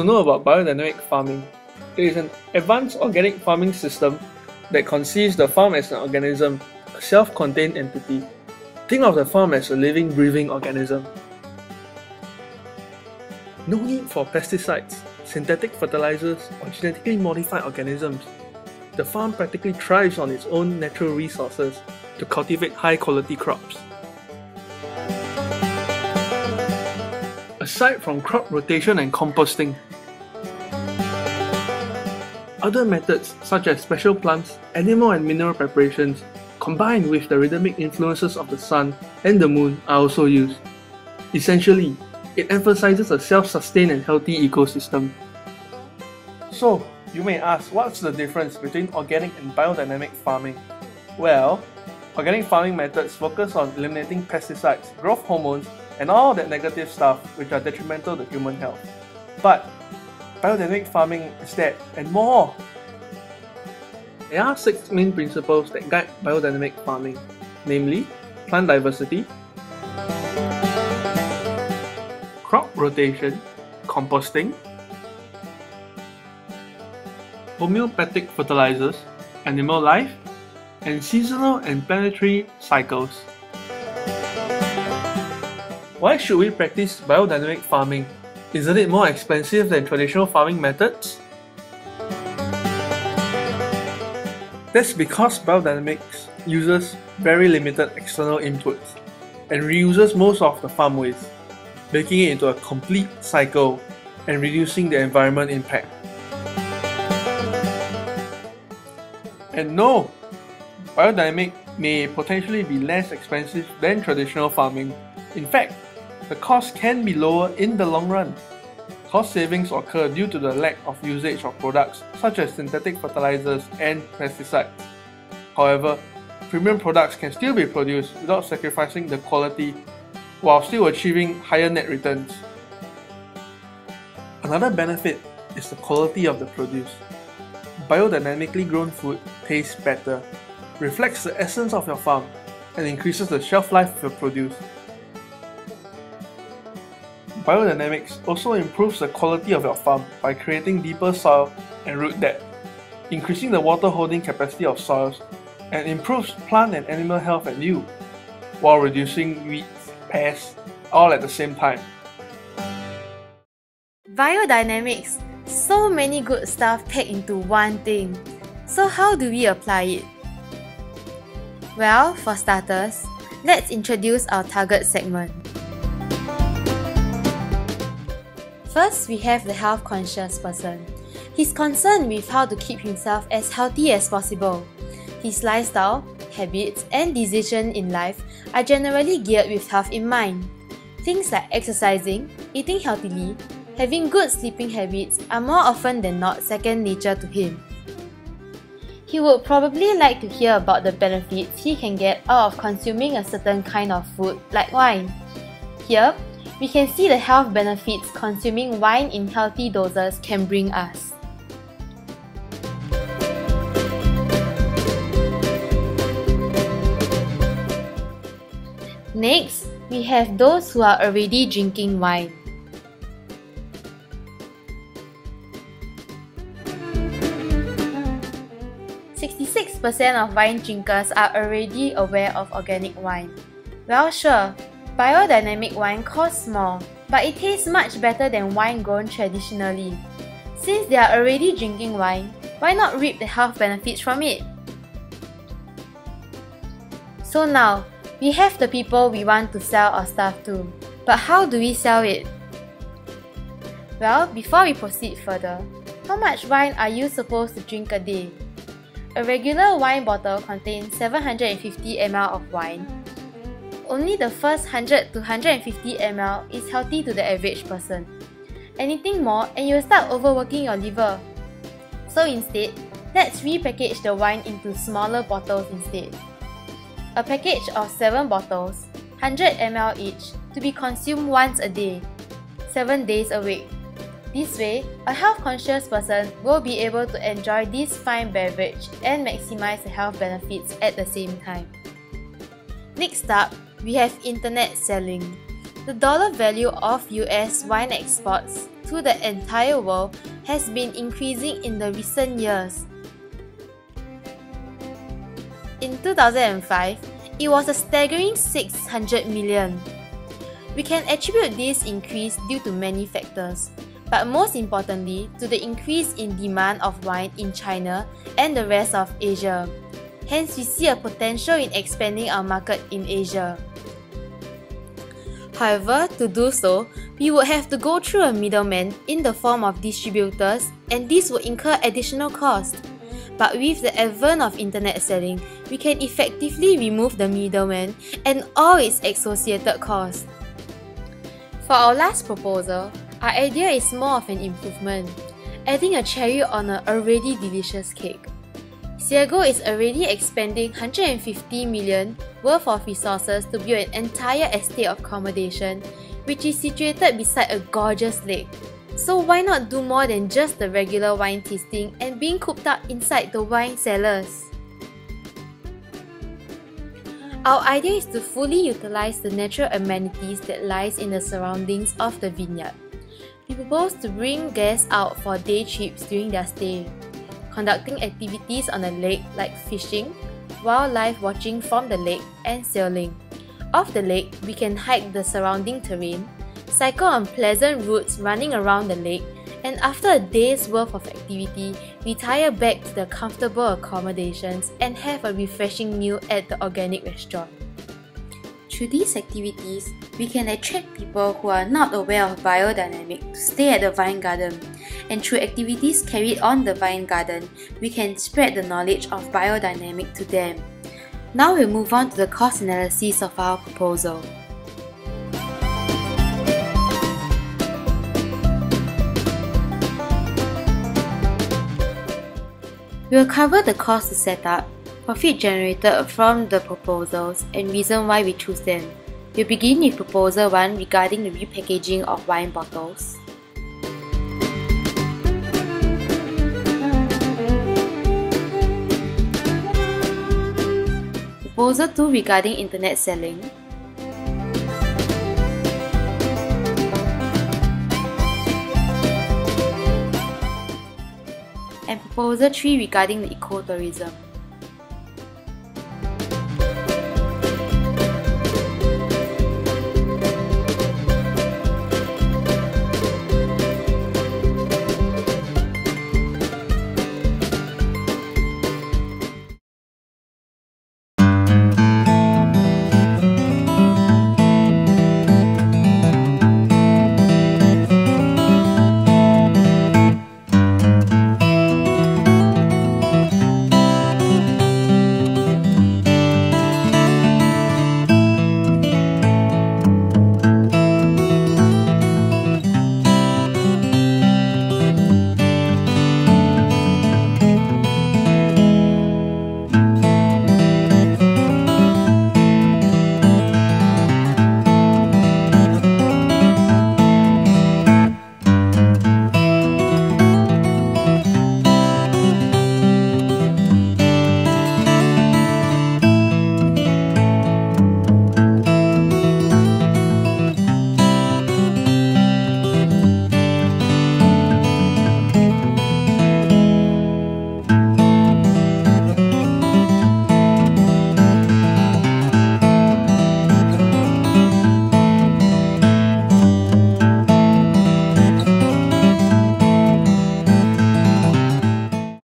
to know about biodynamic farming. It is an advanced organic farming system that conceives the farm as an organism, a self-contained entity. Think of the farm as a living, breathing organism. No need for pesticides, synthetic fertilizers, or genetically modified organisms. The farm practically thrives on its own natural resources to cultivate high-quality crops. Aside from crop rotation and composting, other methods such as special plants, animal and mineral preparations, combined with the rhythmic influences of the sun and the moon are also used. Essentially, it emphasizes a self-sustained and healthy ecosystem. So, you may ask, what's the difference between organic and biodynamic farming? Well, organic farming methods focus on eliminating pesticides, growth hormones, and all that negative stuff which are detrimental to human health. But biodynamic farming is that and more. There are 6 main principles that guide biodynamic farming, namely plant diversity, crop rotation, composting, homeopathic fertilizers, animal life, and seasonal and planetary cycles. Why should we practice biodynamic farming? Isn't it more expensive than traditional farming methods? That's because biodynamics uses very limited external inputs and reuses most of the farm waste, making it into a complete cycle and reducing the environment impact. And no, biodynamic may potentially be less expensive than traditional farming. In fact, the cost can be lower in the long run. Cost savings occur due to the lack of usage of products such as synthetic fertilizers and pesticides. However, premium products can still be produced without sacrificing the quality while still achieving higher net returns. Another benefit is the quality of the produce. Biodynamically grown food tastes better, reflects the essence of your farm, and increases the shelf life of your produce. Biodynamics also improves the quality of your farm by creating deeper soil and root depth, increasing the water holding capacity of soils, and improves plant and animal health and yield, while reducing weeds, pests, all at the same time. Biodynamics, so many good stuff packed into one thing. So how do we apply it? Well, for starters, let's introduce our target segment. First, we have the health-conscious person. He's concerned with how to keep himself as healthy as possible. His lifestyle, habits, and decisions in life are generally geared with health in mind. Things like exercising, eating healthily, having good sleeping habits are more often than not second nature to him. He would probably like to hear about the benefits he can get out of consuming a certain kind of food like wine. Here, we can see the health benefits consuming wine in healthy doses can bring us. Next, we have those who are already drinking wine. % of wine drinkers are already aware of organic wine. Well, sure, biodynamic wine costs more, but it tastes much better than wine grown traditionally. Since they are already drinking wine, why not reap the health benefits from it? So now, we have the people we want to sell our stuff to, but how do we sell it? Well, before we proceed further, how much wine are you supposed to drink a day? A regular wine bottle contains 750 ml of wine. Only the first 100 to 150 ml is healthy to the average person. Anything more and you'll start overworking your liver. So instead, let's repackage the wine into smaller bottles instead. A package of 7 bottles, 100 ml each, to be consumed once a day, 7 days a week. This way, a health-conscious person will be able to enjoy this fine beverage and maximize the health benefits at the same time. Next up, we have internet selling. The dollar value of US wine exports to the entire world has been increasing in the recent years. In 2005, it was a staggering 600 million. We can attribute this increase due to many factors, but most importantly to the increase in demand of wine in China and the rest of Asia. Hence, we see a potential in expanding our market in Asia. However, to do so, we would have to go through a middleman in the form of distributors, and this would incur additional cost. But with the advent of internet selling, we can effectively remove the middleman and all its associated costs. For our last proposal, our idea is more of an improvement, adding a cherry on an already delicious cake. Ceago is already expending 150 million worth of resources to build an entire estate of accommodation, which is situated beside a gorgeous lake. So why not do more than just the regular wine tasting and being cooped up inside the wine cellars? Our idea is to fully utilize the natural amenities that lies in the surroundings of the vineyard. We propose to bring guests out for day trips during their stay, conducting activities on the lake like fishing, wildlife watching from the lake, and sailing. Off the lake, we can hike the surrounding terrain, cycle on pleasant routes running around the lake, and after a day's worth of activity, retire back to the comfortable accommodations and have a refreshing meal at the organic restaurant. Through these activities, we can attract people who are not aware of biodynamic to stay at the vine garden, and through activities carried on the vine garden, we can spread the knowledge of biodynamic to them. Now we'll move on to the cost analysis of our proposal. We'll cover the cost to set up, profit generated from the proposals, and reason why we choose them. We'll begin with Proposal 1 regarding the repackaging of wine bottles. Proposal 2 regarding internet selling. And Proposal 3 regarding the ecotourism.